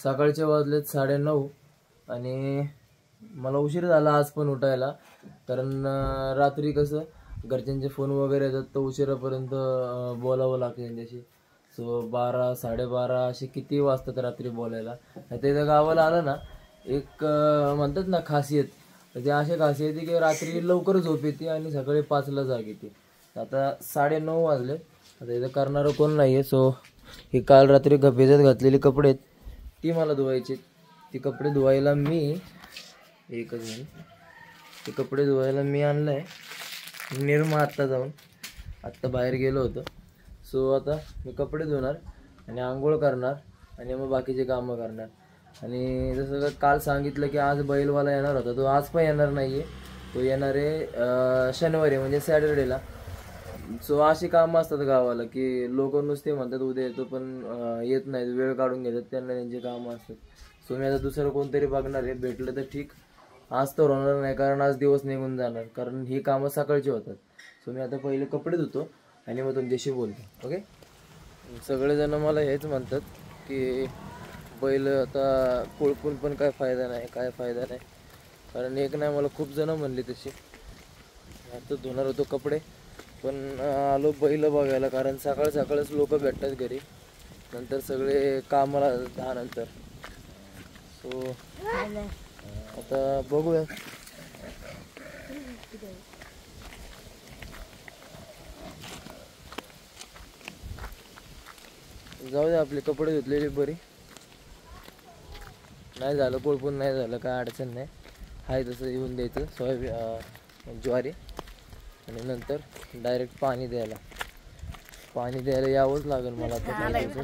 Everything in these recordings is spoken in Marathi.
सकाळचे वाजलेत 9:30 आणि मला उशीर झाला आज पण उठायला, कारण रात्री कसं घरच्यांचे फोन वगैरे येतात तर उशिरापर्यंत बोलावं लागतं त्यांच्याशी. सो 12 12:30 असे किती वाजतात रात्री बोलायला. आता इथं गावाला आलं ना एक म्हणतात ना खासियत, ते अशी खासियत आहे की रात्री लवकर झोप येते आणि सकाळी 5ला जाग येते. आता 9:30 वाजले. आता इथं करणारं कोण नाही आहे. सो ही काल रात्री भिजत घातलेली कपडे आहेत ती मला धुवायची. ती कपडे धुवायला मी एकच मिनिट, ते कपडे धुवायला मी आणलं आहे निर्मा आत्ता बाहेर गेलो होतो. सो आता मी कपडे धुणार आणि आंघोळ करणार आणि मग बाकीचे कामं करणार. आणि जसं काल सांगितलं की आज बैलवाला येणार होता, तो आज पण येणार नाही आहे, तो येणार आहे शनिवारी म्हणजे सॅटर्डेला. सो अशी कामं असतात गावाला की लोक नुसते म्हणतात उद्या येतो पण येत नाहीत, वेळ काढून घेतात, त्यांना त्यांची कामं असतात. सो मी आता दुसरं कोणतरी बघणार आहे, भेटलं तर ठीक. आज तर होणार नाही कारण आज दिवस निघून जाणार, कारण ही कामं सकाळची होतात. सो मी आता पहिले कपडे धुतो आणि मग तुमच्याशी बोलतो. ओके. सगळेजण मला हेच म्हणतात की बैल आता कोळपून पण काय फायदा नाही. कारण एक नाही, मला खूप जण म्हणली तशी. आता धुणार होतो कपडे पण आलो बैल बघायला, कारण सकाळच लोक भेटतात घरी, नंतर सगळे कामाला 10 नंतर. सो आता बघूया. जाऊ दे, आपले कपडे धुतलेली बरी. नाही झालं कोळपून, नाही झालं काय अडचण नाही, हाय तसं येऊन द्यायचं सोयाबीन ज्वारी. आणि नंतर डायरेक्ट पाणी द्यायला यावंच लागेल मला आता काय द्यायचं.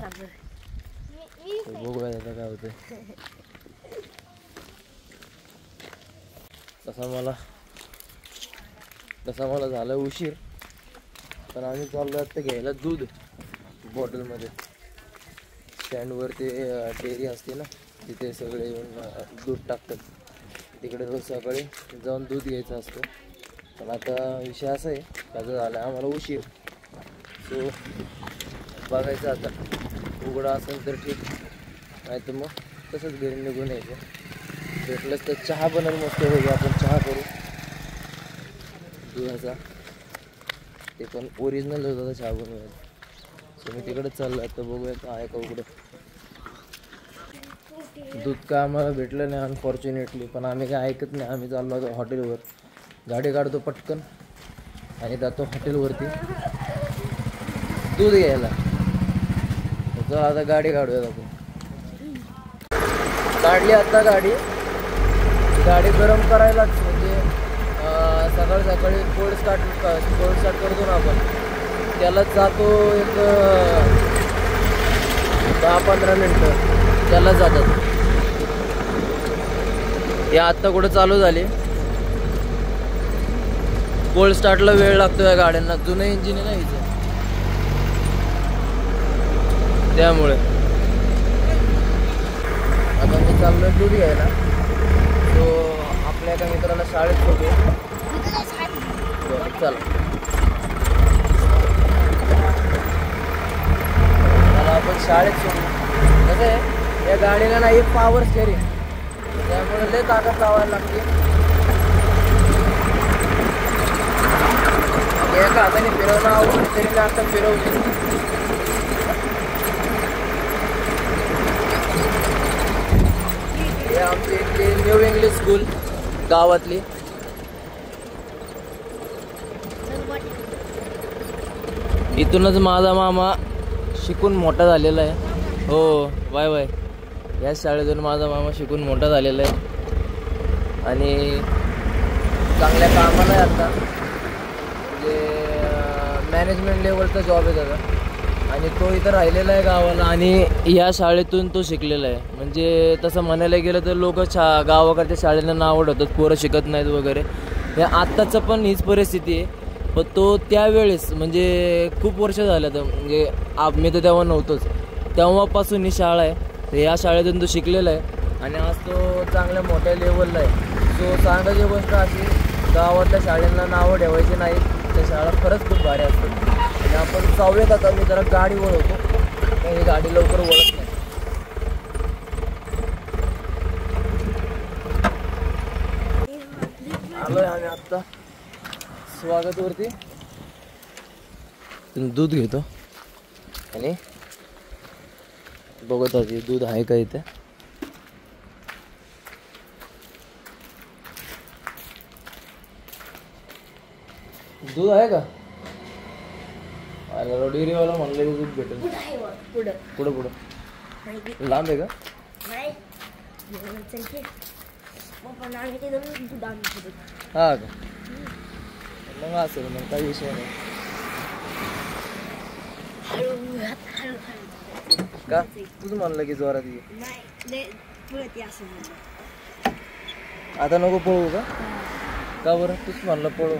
बघूया आता काय होतं. तसा मला झालं उशीर, पण आम्ही चाललो आता घ्यायला दूध बॉटलमध्ये. स्टँडवर ते डेअरी असते ना, तिथे सगळे येऊन दूध टाकतात. तिकडे रोज सकाळी जाऊन दूध घ्यायचं असतं. पण आता विषय असा आहे, त्याचं झालं आम्हाला उशीर. सो बघायचं आता, उघडा असेल तर ठीक, नाही तर मग तसंच घरी निघून यायचं. भेटलंच तर चहा बनवून मस्त होईल, आपण चहा करू दुधाचा, ते पण ओरिजिनल दुधाचा चहा बनवायचा. सो मी तिकडे चाललो आता, बघूया आहे का उघडं. दूध का आम्हाला भेटलं नाही अनफॉर्च्युनेटली, पण आम्ही काय ऐकत नाही. आम्ही चाललो होतो हॉटेलवर, गाडी काढतो पटकन आणि जातो हॉटेलवरती दूध घ्यायला. चला आता गाडी काढूयात आपण. काढली आता गाडी गरम करायलाच, म्हणजे सकाळी कोल्ड स्टार्ट करतो ना आपण, त्याला जातो एक 10-15 मिनटं त्याला जातात. हे आत्ता कुठं चालू झाली, कोल्ड स्टार्टला वेळ लागतो या गाड्यांना, जुनं इंजिन आहे ना हिचं, त्यामुळे. आता मी चाललोय दूध घ्यायला. तो आपल्या एका मित्राला शाळेत सोडू. चला आपण शाळेत सोडू. कसं आहे, या गाडीला नाही पॉवर स्टेअरिंग, त्यामुळे लय ताकद लावायला लागते. एका हाताने फिरवणं आवडतं तरी मी आता फिरवते. हे आमची इथली न्यू इंग्लिश स्कूल गावातली. इथूनच माझा मामा शिकून मोठा झालेला आहे. हो बाय. याच शाळेतून माझा मामा शिकून मोठा झालेला आहे आणि चांगल्या कामाला आहे आता. म्हणजे मॅनेजमेंट लेवलचा जॉब आहे त्याचा, आणि तो इथं राहिलेला आहे गावाला आणि या शाळेतून तो शिकलेला आहे. म्हणजे तसं म्हणायला गेलं तर लोक गावाकडच्या शाळेला नाव ठेवतात, पोरं शिकत नाहीत वगैरे. हे आत्ताचं पण हीच परिस्थिती आहे. पण तो त्यावेळेस म्हणजे खूप वर्ष झालं तर, म्हणजे मी तर तेव्हा नव्हतोच, तेव्हापासून ही शाळा आहे. तर या शाळेतून तो शिकलेला आहे आणि आज तो चांगल्या मोठ्या लेवलला आहे. सो सांगायची गोष्ट अशी, गावातल्या शाळेंना नावं ठेवायची नाहीत, त्या शाळा खरंच खूप भारी असतात. आणि आपण जाऊयात आता. मी जरा गाडी वळवतो, ही गाडी लवकर वळत नाही. आलोय आम्ही आत्ता स्वागत वरती. दूध घेतो आणि बघत आधी दूध आहे का इथे. दूध आहे का? अरे डेअरीवाला म्हणलं की दूध भेटेल. पुढं पुढं लांब आहे का? हा का? मग असेल मग काही विषय नाही का? तूच म्हणलं की जोरात ये. आता नको पळू का बरं? तूच म्हणलं पळू.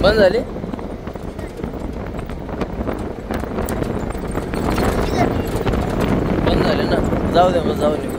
बंद झाली. बंद झाले ना. जाऊ दे मग जाऊ निघू.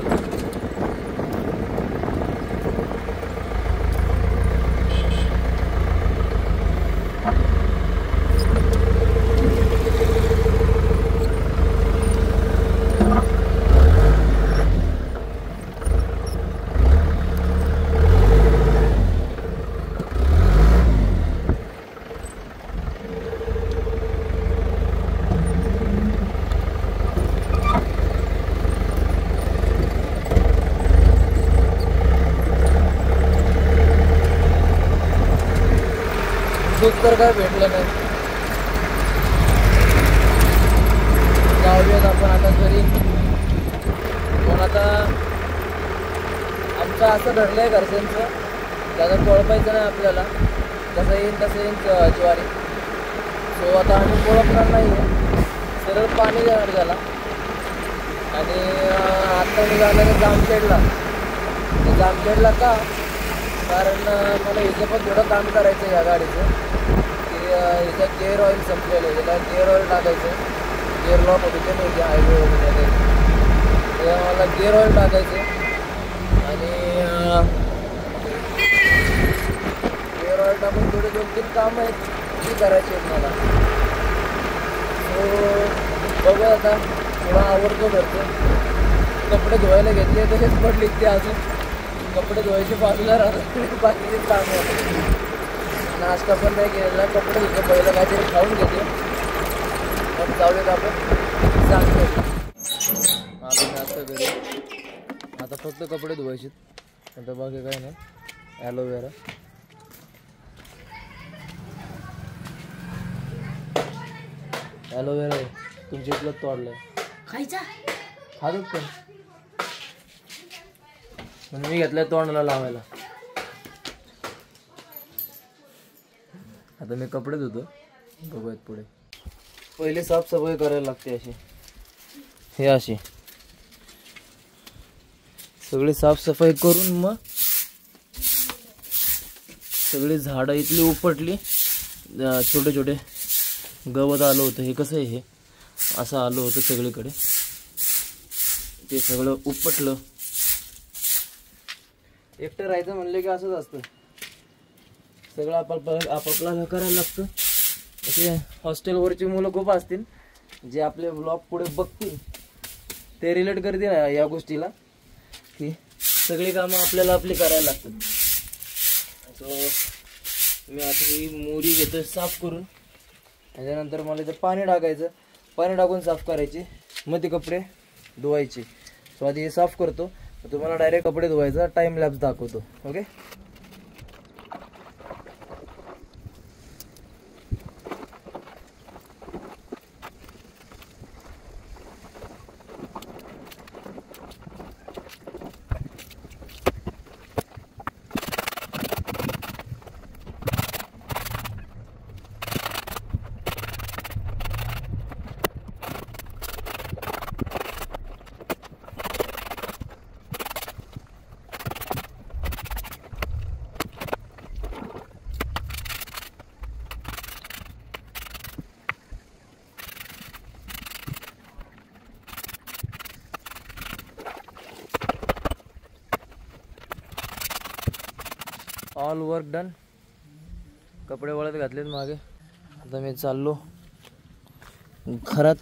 दूध तर काय भेटलं नाही. जाऊयात आपण आता घरी. पण आता आमचं असं ठरलंय घरच्यांचं, त्याचं कोळपायचं नाही आपल्याला. जसं येईल तसं येईल ज्वारी. सो आता आम्ही कोळपणार नाही आहे, सरळ पाणी देणार त्याला. आणि आत्ता मी जाणार आहे जामखेडला. जामखेडला का? कारण मला हिचं पण थोडं काम करायचं आहे या गाडीचं. की हिचं गेअर ऑइल संपलेलं आहे, त्याला गेअर ऑइल टाकायचं. गेअर लॉक होते ते नाही हायवे वगैरे, तेव्हा मला गेअर ऑइल टाकायचं. आणि गेअर ऑइल टाकून थोडे 2-3 कामं आहेत ती करायची आहेत मला. सो बघूया आता. थोडा आवडतो घरचं. कपडे धुवायला घेतले तसेच पडले ते अजून. कपडे धुवायचे बाजूला राहतात, बाकीचे काम होते. नाश्ता पण नाही केलेला. कपडे धुतो पहिलं, काहीतरी खाऊन घेते. मग जाऊयात आपण सांगतो. आम्ही नाश्ता घरी. आता फक्त कपडे धुवायचे. आता बाकी काय नाही. ॲलोवेरा आहे तुमच्या इथलं तोडलंय. खायचा खाजत पण म्हणून मी घेतलंय तोंडाला लावायला. आता मी कपडे धुतो. बघूयात पुढे. पहिले साफसफाई करायला लागते अशी. हे अशी सगळी साफसफाई करून मग सगळी झाडं इथली उपटली. छोटे छोटे गवत आलं होतं. हे कसं आहे, हे असं आलं होतं सगळीकडे. ते सगळं उपटलं. एकटं राहायचं म्हणलं की असंच असतं. सगळं आपापला करायला लागतं. असे हॉस्टेलवरची मुलं खूप असतील जे आपले ब्लॉग पुढे बघतील, ते रिलेट करतील या गोष्टीला की सगळी कामं आपल्याला आपली करायला लागतात. सो मी आता ही मोरी घेतोय साफ करून. त्याच्यानंतर मला इथं पाणी टाकायचं. पाणी टाकून साफ करायची, मग ते कपडे धुवायचे. सो आधी हे साफ करतो, तुम्हाला डायरेक्ट कपडे धुवायचा टाइम लॅप्स दाखवतो. ओके. All work done. कपडे वळत घातलेत मागे. आता मी चाललो घरात.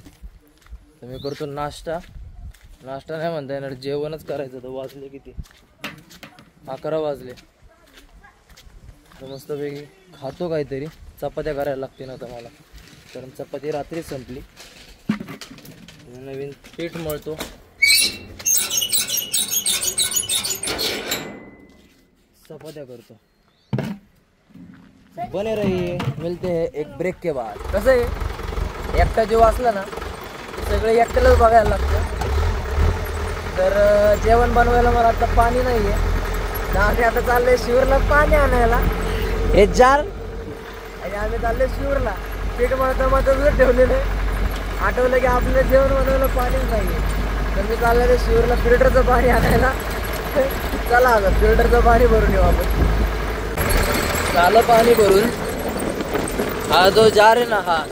तर मी करतो नाश्ता. नाश्ता नाही म्हणता येणार, जेवणच करायचं. तर वाजले किती, 11 वाजले. तर मस्तपैकी खातो काहीतरी. चपात्या करायला लागते ना आता मला, कारण चपाती रात्री संपली. नवीन पीठ मळतो. चपात्या करतो. बने रहिए, मिलते हैं एक ब्रेक के बाद. कसं आहे, एकटा जेव्हा असला ना सगळे एकट्यालाच बघायला लागतं. तर जेवण बनवायला मला आता पाणी नाही आहे. आम्ही आता चाललोय शिवरला पाणी आणायला. हे जार आणि आम्ही चाललोय शिवरला. पीठ मळता मळता ठेवलेलं आठवलं की आपलं जेवण बनवायला पाणीच नाही आहे. तर मी चाललेलं शिवरला फिल्टरचं पाणी आणायला. चला आता फिल्टरचं पाणी भरून येऊ आपण. झालं पाणी भरून. हा जो जार आहे ना, हा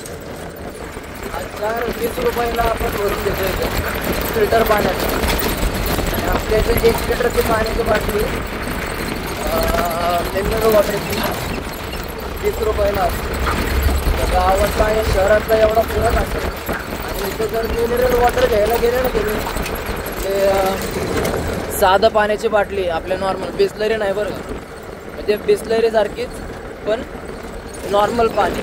जार 20 रुपयाला आपण भरून देतो इथे फिल्टर पाण्याचं. आपल्या इथे 1 लिटरची पाण्याची बाटली मिनरल वॉटरची 20 रुपयाला असते. गावातला आणि शहरातला एवढा फरक असतो. आणि इथे जर मिनरल वॉटर घ्यायला गेले ना तुम्ही, ते साधं पाण्याची बाटली आपल्या नॉर्मल बिसलरी नाही बरं का, म्हणजे बिसलरी सारखीच पण नॉर्मल पाणी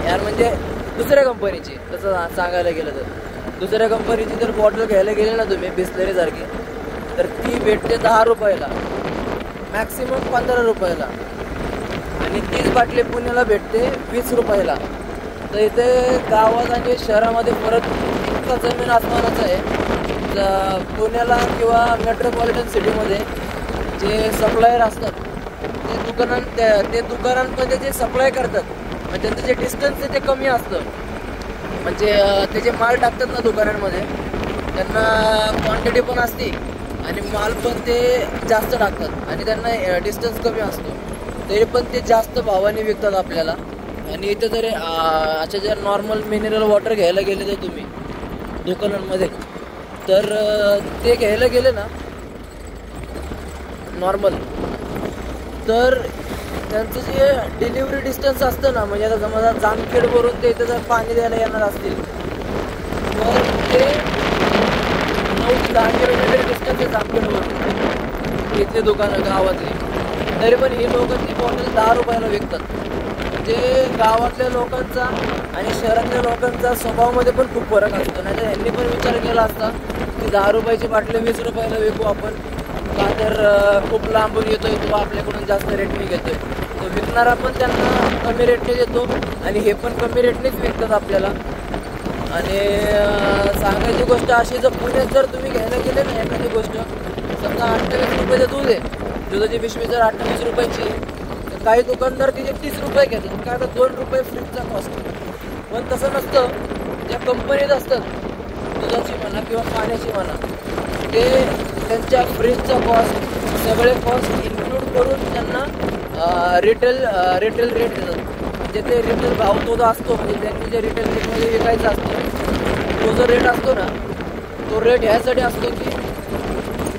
यार, म्हणजे दुसऱ्या कंपनीची. तसं सांगायला गेलं तर दुसऱ्या कंपनीची जर बॉटल घ्यायला गेले ना तुम्ही बिसलरी सारखी, तर ती भेटते 10 रुपयाला, मॅक्सिमम 15 रुपयाला. आणि तीच बाटली पुण्याला भेटते 20 रुपयाला. तर इथे गावात आणि शहरामध्ये फरक इतका जमीन आसमानाचा आहे. पुण्याला किंवा मेट्रोपॉलिटन सिटीमध्ये जे सप्लायर असतात ते दुकानांमध्ये जे सप्लाय करतात, म्हणजे त्यांचं जे डिस्टन्स आहे ते कमी असतं. म्हणजे ते जे माल टाकतात ना दुकानांमध्ये, त्यांना क्वांटिटी पण असते आणि माल पण ते जास्त टाकतात आणि त्यांना डिस्टन्स कमी असतो, तरी पण ते जास्त भावाने विकतात आपल्याला. आणि इथं जर अच्छा जर नॉर्मल मिनरल वॉटर घ्यायला गेले तर तुम्ही दुकानांमध्ये, तर ते घ्यायला गेले ना नॉर्मल, तर त्यांचं जे डिलिव्हरी डिस्टन्स असतं ना, म्हणजे आता समजा जामखेडवरून ते इथं जर पाणी द्यायला येणार असतील तर ते 9-10 किलोमीटर डिस्टन्स आहे जामखेडवरून इथले दुकानं गावातले. तरी पण ही लोकं ती बॉटल 10 रुपयाला विकतात. म्हणजे गावातल्या लोकांचा आणि शहरातल्या लोकांचा स्वभावामध्ये पण खूप फरक असतो. नाही तर यांनी पण विचार केला असता की 10 रुपयाची बाटली 20 रुपयाला विकू आपण, का तर खूप लांबून येतोय तो आपल्याकडून जास्त रेटने घेतोय. तो विकणारा पण त्यांना कमी रेटने देतो आणि हे पण कमी रेटनेच विकतात आपल्याला. आणि सांगायची गोष्ट अशी, जर पुण्यात जर तुम्ही घ्यायला गेले ना एखादी गोष्ट, समजा 28 रुपयाचं दूध आहे, दुधाची पिशवी जर 28 रुपयाची, तर काही दुकानदार तिचे 30 रुपये घेतात, काय तर 2 रुपये फ्रीजचा कॉस्ट. पण तसं नसतं. ज्या कंपनीत असतात दुधाची म्हणा किंवा पाण्याची म्हणा, ते त्यांच्या फ्रीजचा कॉस्ट सगळे कॉस्ट इन्क्लूड करून त्यांना रिटेल रेट देतात. म्हणजे ते रिटेल भाव तो जो असतो, म्हणजे त्यांनी जे रिटेल रेटमध्ये विकायचा असतो तो जो रेट असतो ना, तो रेट ह्यासाठी असतो की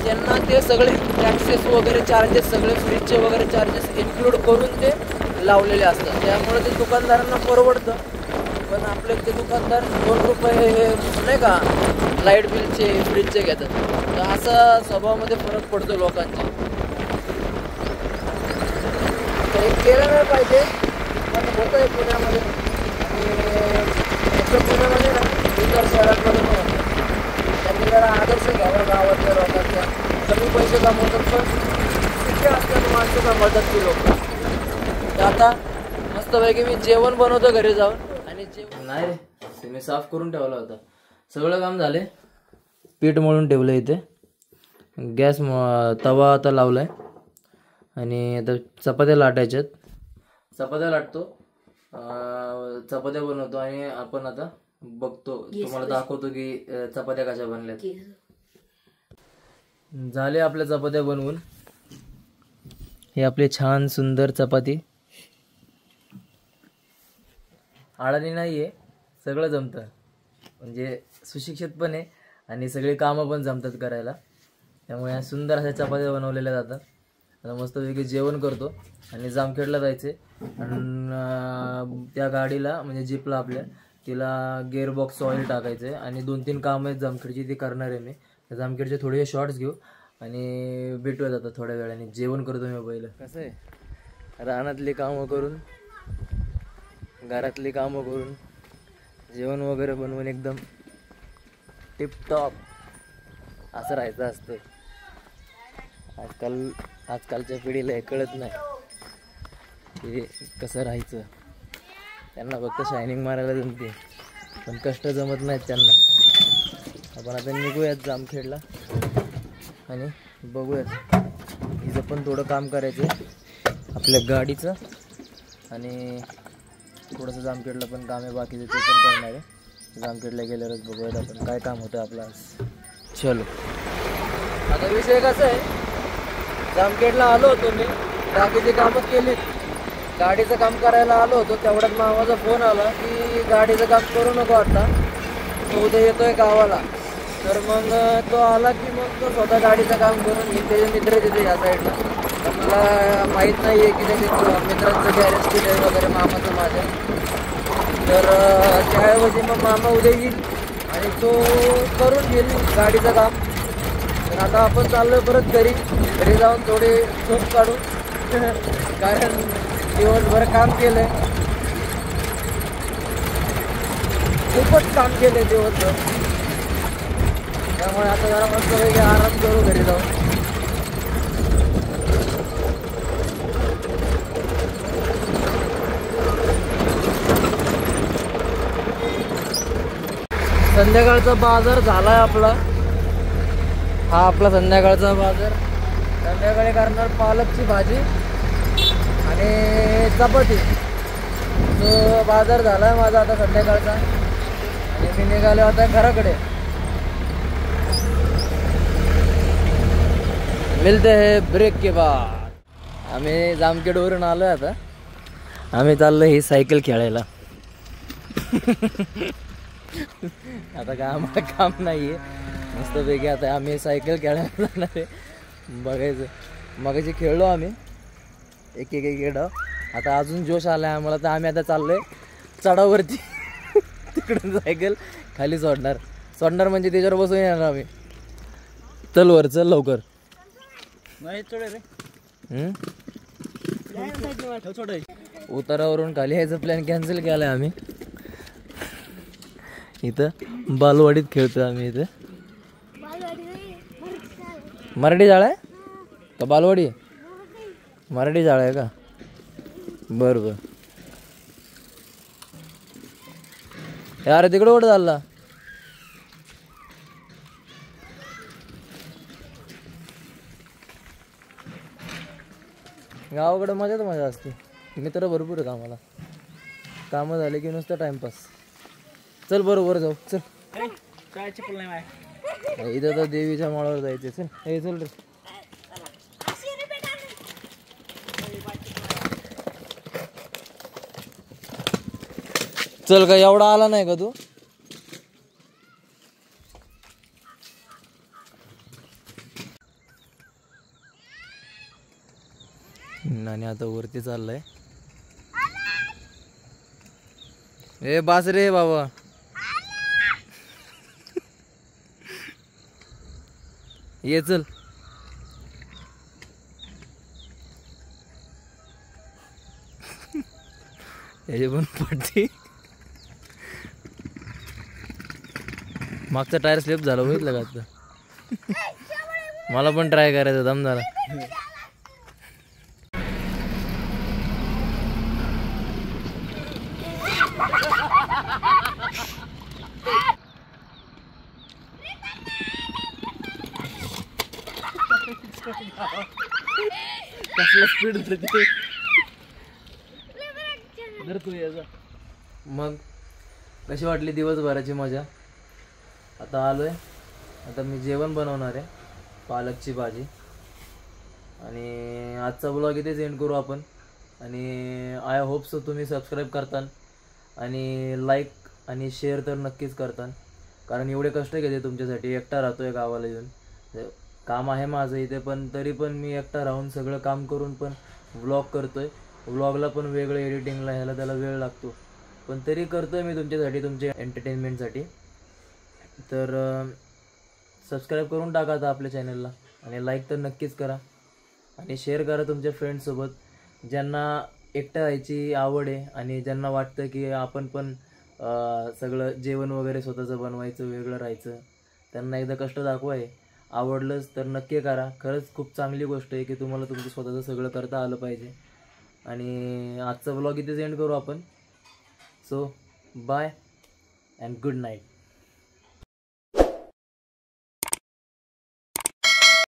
त्यांना ते सगळे टॅक्सेस वगैरे चार्जेस, सगळे फ्रीजचे वगैरे चार्जेस इन्क्लूड करून ते लावलेले असतात. त्यामुळे ते दुकानदारांना परवडतं. पण आपले ते दुकानदार 2 रुपये नाही का लाईट बिलचे फ्रीजचे घेतात. तर असा स्वभावामध्ये फरक पडतो लोकांचा. तर हे केलं नाही पाहिजे, पण होतं आहे पुण्यामध्ये. आणि पुण्यामध्ये ना इतर शहरांमध्ये पण होतं. त्यांनी जरा आदर्श घ्यावा गावातल्या लोकांचा. कमी पैसे कमवतात पण सुखी असतात माणसं कमवतात ती लोक. तर आता मस्तपैकी मी जेवण बनवतो घरी जाऊन. आणि जेवण नाही रे, ते मी साफ करून ठेवला होता. सगळं काम झाले, पीठ मळून ठेवलं इथे, गॅस तवा आता लावलाय आणि आता चपात्या लाटायच्यात. चपात्या लाटतो, चपात्या बनवतो आणि आपण आता बघतो, तुम्हाला दाखवतो की चपात्या कशा बनल्यात. झाले आपल्या चपात्या बनवून. हे आपले छान सुंदर चपाती. आळणी नाहीये, सगळं जमतं. म्हणजे सुशिक्षित पण आहे आणि सगळे कामं पण जमतात करायला. त्यामुळे ह्या सुंदर अशा चपात्या बनवलेल्या जातात. आता मस्तपैकी जेवण करतो आणि जामखेडला जायचे. आणि त्या गाडीला म्हणजे जीपला आपल्या तिला गेअरबॉक्स ऑइल टाकायचं आहे आणि 2-3 कामं आहेत जामखेडची ती करणार आहे मी. जामखेडचे थोडे शॉर्ट्स घेऊ आणि भेटूया आता थोड्या वेळाने. जेवण करतो मी पहिलं. कसं आहे रानातली कामं करून घरातली कामं करून जेवण वगैरे बनवून एकदम टिपटॉप असं राहायचं असतं. आजकालच्या पिढीला हे कळत नाही की कसं राहायचं. त्यांना फक्त शायनिंग मारायला जमते पण कष्ट जमत नाहीत त्यांना. आपण आता निघूयात जामखेडला आणि बघूयात. हिचं पण थोडं काम करायचं आपल्या गाडीचं आणि थोडंसं जामखेडला पण काम आहे बाकीचं ते पण करणार आहे. जामखेडला गेल्यावरच बघूयात आपण काय काम होतं आपलं आज. चलो. आता विषय कसा आहे, जामखेडला आलो होतो मी, बाकीची कामं केलीत. गाडीचं काम करायला आलो होतो तेवढ्यात मामाचा फोन आला की गाडीचं काम करू नको आता, तो उद्या येतोय गावाला. तर मग तो आला की मग तो स्वतः गाडीचं काम करून घेईन. त्याचे मित्र तिथे या साईडला. तर मला माहीत नाही आहे की त्याचे मित्रांचं गॅरेज कुठे आहे वगैरे मामाचं माझ्या. तर त्याऐवजी मग मामा उद्या येईल आणि तो करून घेईल गाडीचं काम. तर आता आपण चाललोय परत घरी जाऊन थोडे झोप काढू कारण दिवसभर काम केलंय, खूपच काम केलंय दिवसभर. त्यामुळे आता जरा मस्तपैकी आराम करू घरी जाऊन. संध्याकाळचा बाजार झालाय आपला. हा आपला संध्याकाळचा बाजार. संध्याकाळी करणार पालकची भाजी आणि चपाती. तो बाजार झालाय माझा आता संध्याकाळचा आणि मी निघालो आता घराकडे. मिलते हैं ब्रेक के बाद. आम्ही जामखेडवरून आलो आता. आम्ही चाललो ही सायकल खेळायला. आता काय आम्हाला काम नाही आहे, मस्तपैकी आता आम्ही सायकल खेळायला जाणार आहे. बघायचं मगाशी खेळलो आम्ही एक डाव. आता अजून जोश आला आहे आम्हाला. तर आम्ही आता चाललो आहे चढावरती. तिकडून सायकल खाली सोडणार म्हणजे त्याच्यावर बसून येणार आम्ही. चल वर चल लवकर. उतारावरून खाली यायचा प्लॅन कॅन्सल केलाय आम्ही. इथं बालवाडीत खेळतो आम्ही. इथं मराठी शाळा आहे का बालवाडी? मराठी शाळा आहे का? बरं यार तिकडे कुठं चालला? गावाकडं मजा असते. मित्र भरपूर आहे कामाला. कामं झाले की नुसतं टाइमपास. चल बरोबर जाऊ चल. इथं तर देवीच्या माळावर जायचे. चल हे चल रे. चल का एवढा आला नाही का तू? आणि आता वरती चाललाय. ए बास रे बाबा. ये चल. याची पण पडती. मागचा टायर स्लिप झाला बघितलं का आता? मला पण ट्राय करायचं दम झाला. कसला स्पीड होती. मग कशी वाटली दिवसभराची मजा? आता आलोय. आता मी जेवण बनवणार आहे पालकची भाजी. आणि आजचा ब्लॉग इथेच एंड करू आपण. आणि आय होप सो तुम्ही सबस्क्राईब करतान आणि लाईक आणि शेअर तर नक्कीच करतान. कारण एवढे कष्ट घेते तुमच्यासाठी. एकटा राहतोय गावाला येऊन. काम आहे माझं इथे, पण तरी पण मी एकटा राहून सगळं काम करून पण व्लॉग करतोय. व्लॉगला पण वेगळं एडिटिंगला ह्याला त्याला वेळ लागतो, पण तरी करतोय मी तुमच्यासाठी, तुमच्या एंटरटेनमेंटसाठी. तर सबस्क्राईब करून टाका आता आपल्या चॅनलला, आणि लाईक तर नक्कीच करा, आणि शेअर करा तुमच्या फ्रेंड्ससोबत, ज्यांना एकटं राहायची आवड आहे आणि ज्यांना वाटतं की आपण पण सगळं जेवण वगैरे स्वतःचं बनवायचं, वेगळं राहायचं. त्यांना एकदा कष्ट दाखवाय. आवडलंच तर नक्की करा. खरंच खूप चांगली गोष्ट आहे की तुम्हाला तुमचं स्वतःचं सगळं करता आलं पाहिजे. आणि आजचा व्लॉग इथेच एंड करू आपण. So bye and good night.